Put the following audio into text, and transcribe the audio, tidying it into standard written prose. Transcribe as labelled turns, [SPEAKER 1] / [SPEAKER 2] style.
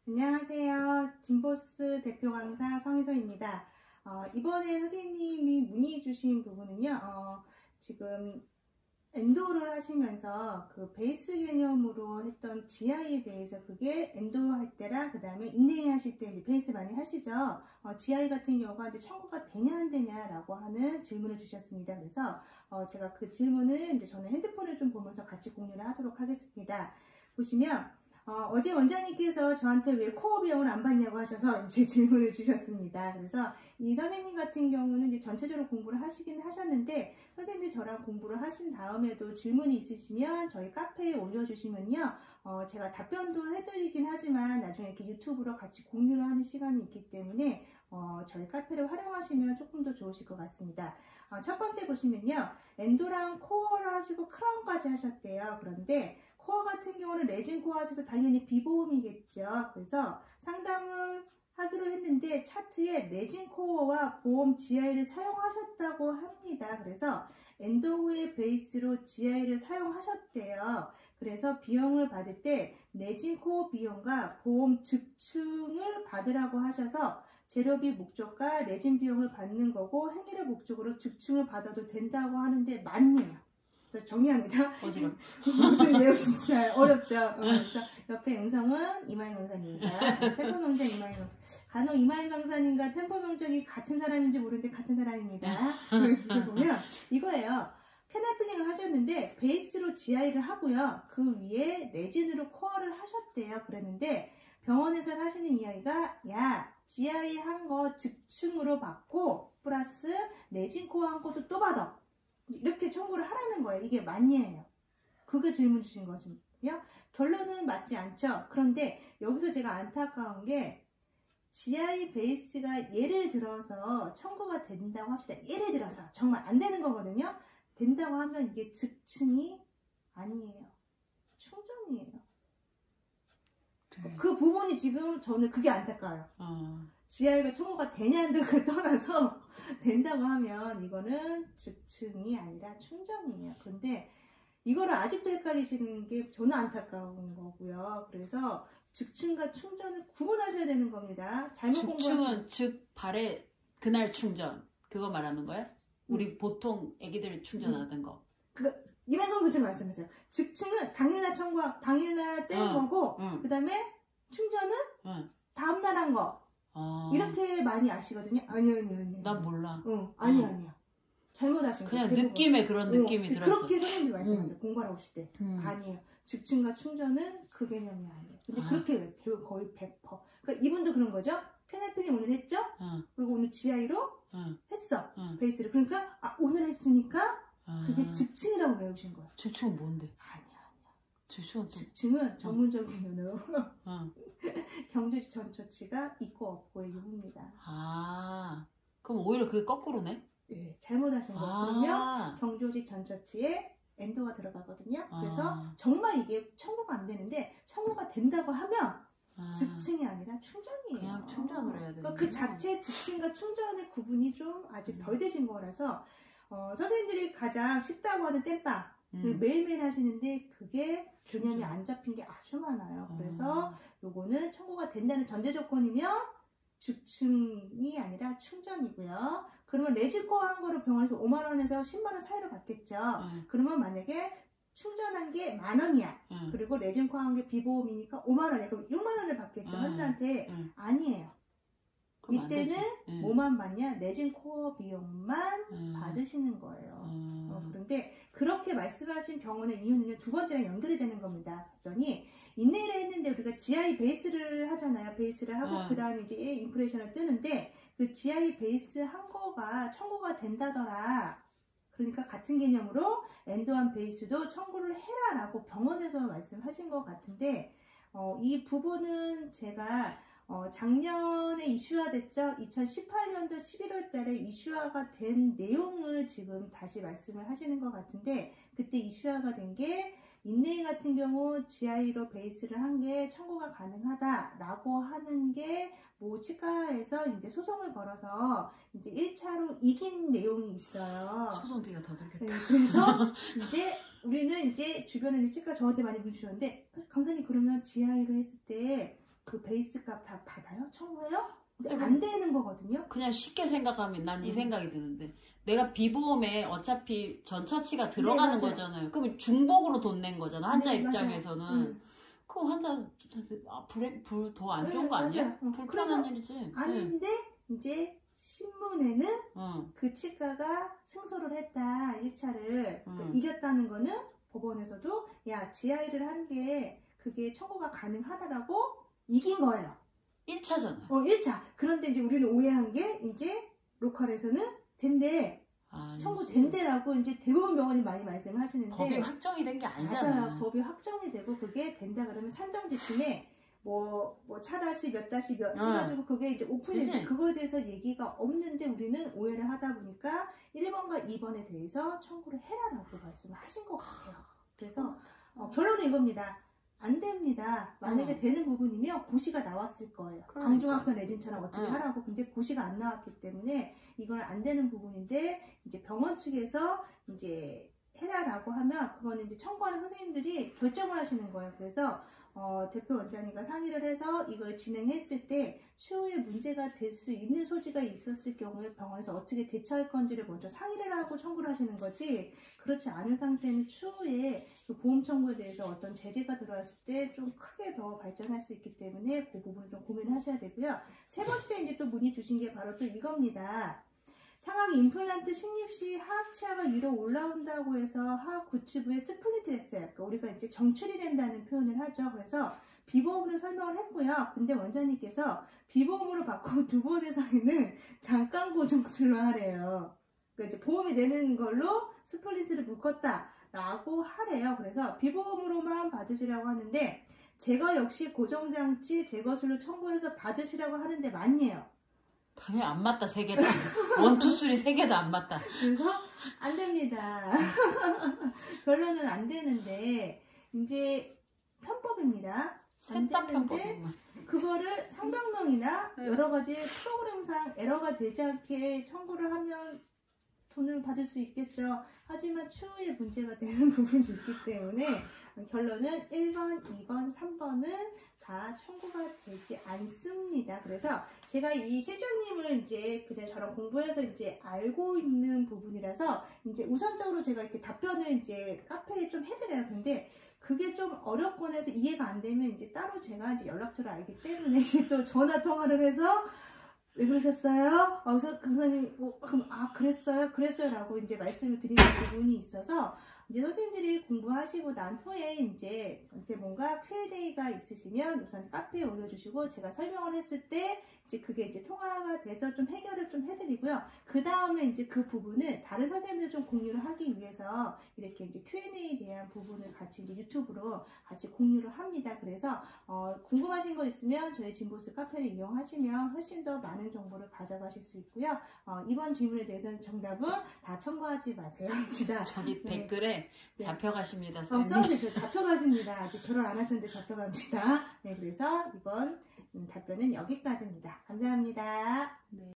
[SPEAKER 1] 안녕하세요. 진보스 대표 강사 성희서입니다. 이번에 선생님이 문의 주신 부분은요, 지금 엔도를 하시면서 그 베이스 개념으로 했던 GI에 대해서 그게 엔도 할 때랑 그 다음에 인내이 하실 때 베이스 많이 하시죠. GI 같은 경우가 이제 청구가 되냐 안 되냐라고 하는 질문을 주셨습니다. 그래서 제가 그 질문을 이제 저는 핸드폰을 좀 보면서 같이 공유를 하도록 하겠습니다. 보시면 어제 원장님께서 저한테 왜 코어 비용을 안 받냐고 하셔서 이제 질문을 주셨습니다. 그래서 이 선생님 같은 경우는 이제 전체적으로 공부를 하시긴 하셨는데, 선생님이 저랑 공부를 하신 다음에도 질문이 있으시면 저희 카페에 올려주시면요, 제가 답변도 해드리긴 하지만 나중에 이렇게 유튜브로 같이 공유를 하는 시간이 있기 때문에 저희 카페를 활용하시면 조금 더 좋으실 것 같습니다. 첫 번째 보시면요, 엔도랑 코어를 하시고 크라운까지 하셨대요. 그런데 코어 같은 경우는 레진 코어 하셔서 당연히 비보험이겠죠. 그래서 상담을 하기로 했는데 차트에 레진 코어와 보험 GI를 사용하셨다고 합니다. 그래서 엔도 후에 베이스로 GI를 사용하셨대요. 그래서 비용을 받을 때 레진 코어 비용과 보험 즉층을 받으라고 하셔서 재료비 목적과 레진 비용을 받는 거고 행위를 목적으로 즉층을 받아도 된다고 하는데 맞네요. 정리합니다. 무슨 내용 진짜 어렵죠. 그래서 옆에 영상은 이마인 강사님입니다. 템포 명작 이마인 강사. 간혹 이마인 강사님과 템포 명작이 같은 사람인지 모르는데 같은 사람입니다. 이렇게 보면 이거예요. 페나필링을 하셨는데 베이스로 GI를 하고요. 그 위에 레진으로 코어를 하셨대요. 그랬는데 병원에서 하시는 이야기가 야 GI 한 거 즉층으로 받고 플러스 레진 코어 한 것도 또 받아. 이렇게 청구를 하라는 거예요. 이게 맞냐예요. 그거 질문 주신 것이고요. 결론은 맞지 않죠. 그런데 여기서 제가 안타까운 게 GI 베이스가 예를 들어서 청구가 된다고 합시다. 예를 들어서 정말 안 되는 거거든요. 된다고 하면 이게 즉층이 아니에요. 충전이에요. 그 부분이 지금 저는 그게 안타까워요. GI가 청구가 되냐 안 되냐를 떠나서 된다고 하면 이거는 즉층이 아니라 충전이에요. 그런데 이거를 아직도 헷갈리시는 게 저는 안타까운 거고요. 그래서 즉층과 충전을 구분하셔야 되는 겁니다. 잘못
[SPEAKER 2] 공부하시면 즉 발에 그날 충전 그거 말하는 거예요? 우리 보통 애기들 충전하던 거.
[SPEAKER 1] 이런 거 지금 말씀하세요. 즉층은 당일날 청구하 당일날 뗀 거고 그 다음에 충전은 다음날 한 거. 이렇게 많이 아시거든요. 아니요.
[SPEAKER 2] 난 몰라.
[SPEAKER 1] 아니야. 잘못하신 거예요.
[SPEAKER 2] 그냥 느낌에 그런 느낌이 들었어.
[SPEAKER 1] 그렇게 선생님이 말씀하세요. 공부하러 오실 때. 아니에요. 즉층과 충전은 그 개념이 아니에요. 근데 그렇게 왜? 거의 100%. 그러니까 이분도 그런 거죠. 페나필링 오늘 했죠? 그리고 오늘 GI로 했어. 베이스를. 그러니까 오늘 했으니까 그게 즉층이라고 외우신 거예요.
[SPEAKER 2] 즉층은 뭔데?
[SPEAKER 1] 아니야.
[SPEAKER 2] 즉층은
[SPEAKER 1] 전문적인 면으로 경주지 전처치가 있고 없고의 유무입니다.
[SPEAKER 2] 그럼 오히려 그게 거꾸로네?
[SPEAKER 1] 네, 잘못하신 거예요. 그러면 경주지 전처치에 엔도가 들어가거든요. 그래서 정말 이게 청구가 안 되는데 청구가 된다고 하면 즉층이 아니라 충전이에요.
[SPEAKER 2] 그냥 충전을 해야 되는
[SPEAKER 1] 그 자체 즉층과 충전의 구분이 좀 아직 덜 되신 거라서 선생님들이 가장 쉽다고 하는 땜빵 매일매일 하시는데 그게 개념이 안 잡힌 게 아주 많아요. 그래서 요거는 청구가 된다는 전제 조건이면 즉층이 아니라 충전이고요. 그러면 레진코어 한 거를 병원에서 5만원에서 10만원 사이로 받겠죠. 그러면 만약에 충전한 게 10,000원이야. 그리고 레진코어 한 게 비보험이니까 5만원이야. 그럼 6만원을 받겠죠. 환자한테. 아니에요. 이때는 뭐만 받냐? 레진 코어 비용만 받으시는 거예요. 그런데 그렇게 말씀하신 병원의 이유는 두 번째랑 연결이 되는 겁니다. 그랬더니 인내를 했는데 우리가 GI 베이스를 하잖아요. 베이스를 하고 그 다음에 이제 인프레션을 뜨는데 그 GI 베이스 한 거가 청구가 된다더라. 그러니까 같은 개념으로 엔도한 베이스도 청구를 해라 라고 병원에서 말씀하신 것 같은데 이 부분은 제가 작년에 이슈화 됐죠. 2018년도 11월 달에 이슈화가 된 내용을 지금 다시 말씀을 하시는 것 같은데 그때 이슈화가 된 게 인네이 같은 경우 GI로 베이스를 한 게 청구가 가능하다라고 하는 게 뭐 치과에서 이제 소송을 걸어서 이제 1차로 이긴 내용이 있어요.
[SPEAKER 2] 소송비가 더 들겠다.
[SPEAKER 1] 네, 그래서 이제 우리는 이제 주변에 치과 저한테 많이 물으셨는데 강사님 그러면 GI로 했을 때 그 베이스 값 다 받아요? 청구해요? 근데
[SPEAKER 2] 근데
[SPEAKER 1] 안 되는 거거든요.
[SPEAKER 2] 그냥 쉽게 생각하면 난 이 생각이 드는데 내가 비보험에 어차피 전처치가 들어가는
[SPEAKER 1] 맞아요.
[SPEAKER 2] 거잖아요. 그럼 중복으로 돈 낸 거잖아. 환자
[SPEAKER 1] 네, 맞아요.
[SPEAKER 2] 입장에서는. 그럼 환자 더 안 좋은 거 아니야?
[SPEAKER 1] 맞아요.
[SPEAKER 2] 불편한
[SPEAKER 1] 그래서
[SPEAKER 2] 일이지.
[SPEAKER 1] 아닌데 이제 신문에는
[SPEAKER 2] 응.
[SPEAKER 1] 그 치과가 승소를 했다 1차를
[SPEAKER 2] 응.
[SPEAKER 1] 이겼다는 거는 법원에서도 야 GI를 한 게 그게 청구가 가능하다라고 이긴 거예요.
[SPEAKER 2] 1차잖아.
[SPEAKER 1] 1차. 그런데 이제 우리는 오해한 게 이제 로컬에서는 된대. 청구된대라고 이제 대부분 병원이 많이 말씀을 하시는데
[SPEAKER 2] 법이 확정이 된 게 아니잖아.
[SPEAKER 1] 맞아요. 법이 확정이 되고 그게 된다 그러면 산정지침에 뭐 차다시 몇 다시 몇 해가지고 그게 이제 오픈인데 그거에 대해서 얘기가 없는데 우리는 오해를 하다 보니까 1번과 2번에 대해서 청구를 해라라고 말씀을 하신 것 같아요. 그래서 결론은 이겁니다. 안 됩니다. 만약에 되는 부분이면 고시가 나왔을 거예요.
[SPEAKER 2] 그러니까.
[SPEAKER 1] 강중학교 내진처럼 어떻게 하라고. 근데 고시가 안 나왔기 때문에 이건 안 되는 부분인데 이제 병원 측에서 이제 해라라고 하면 그거는 이제 청구하는 선생님들이 결정을 하시는 거예요. 그래서 대표 원장님과 상의를 해서 이걸 진행했을 때 추후에 문제가 될 수 있는 소지가 있었을 경우에 병원에서 어떻게 대처할 건지를 먼저 상의를 하고 청구를 하시는 거지 그렇지 않은 상태는 추후에 그 보험 청구에 대해서 어떤 제재가 들어왔을 때 좀 크게 더 발전할 수 있기 때문에 그 부분을 좀 고민하셔야 되고요. 세 번째 이제 또 문의 주신 게 바로 또 이겁니다. 상황 임플란트 식립 시 하악 치아가 위로 올라온다고 해서 하악 구치부에 스플리트를 했어요. 그러니까 우리가 이제 정출이 된다는 표현을 하죠. 그래서 비보험으로 설명을 했고요. 근데 원장님께서 비보험으로 바꾼 두 번 이상에는 잠깐 고정술로 하래요. 그러니까 이제 보험이 되는 걸로 스플리트를 묶었다라고 하래요. 그래서 비보험으로만 받으시라고 하는데 제거 역시 고정장치 제거술로 청구해서 받으시라고 하는데 맞네요.
[SPEAKER 2] 당연히 안 맞다, 세 개 다. 1, 2, 3, 세 개 다 안 맞다.
[SPEAKER 1] 그래서 안 됩니다. 결론은 안 되는데 이제 편법입니다.
[SPEAKER 2] 셋 다 편법이구만.
[SPEAKER 1] 그거를 상병명이나 여러 가지 프로그램상 에러가 되지 않게 청구를 하면 돈을 받을 수 있겠죠. 하지만 추후에 문제가 되는 부분이 있기 때문에 결론은 1번, 2번, 3번은 다 청구가 되지 않습니다. 그래서 제가 이 실장님을 이제 그전 저랑 공부해서 이제 알고 있는 부분이라서 이제 우선적으로 제가 이렇게 답변을 이제 카페에 좀 해드려요. 근데 그게 좀 어렵거나 해서 이해가 안 되면 이제 따로 제가 이제 연락처를 알기 때문에 이제 또 전화 통화를 해서 왜 그러셨어요? 그래서 강사님, 그럼, 그랬어요? 라고 이제 말씀을 드리는 부분이 있어서, 이제 선생님들이 공부하시고 난 후에 이제 뭔가 Q&A가 있으시면 우선 카페에 올려주시고, 제가 설명을 했을 때, 이제 그게 이제 통화가 돼서 좀 해결을 좀 해드리고요. 그 다음에 이제 그 부분을 다른 선생님들 좀 공유를 하기 위해서 이렇게 이제 Q&A에 대한 부분을 같이 이제 유튜브로 같이 공유를 합니다. 그래서, 궁금하신 거 있으면 저희 진보스 카페를 이용하시면 훨씬 더 많은 정보를 가져가실 수 있고요. 이번 질문에 대해서는 정답은 다 첨부하지 마세요.
[SPEAKER 2] 저기
[SPEAKER 1] 네.
[SPEAKER 2] 댓글에 잡혀가십니다.
[SPEAKER 1] 써주세요. 잡혀가십니다. 아직 결혼 안 하셨는데 잡혀갑니다. 네, 그래서 이번 답변은 여기까지입니다. 감사합니다.
[SPEAKER 2] 네.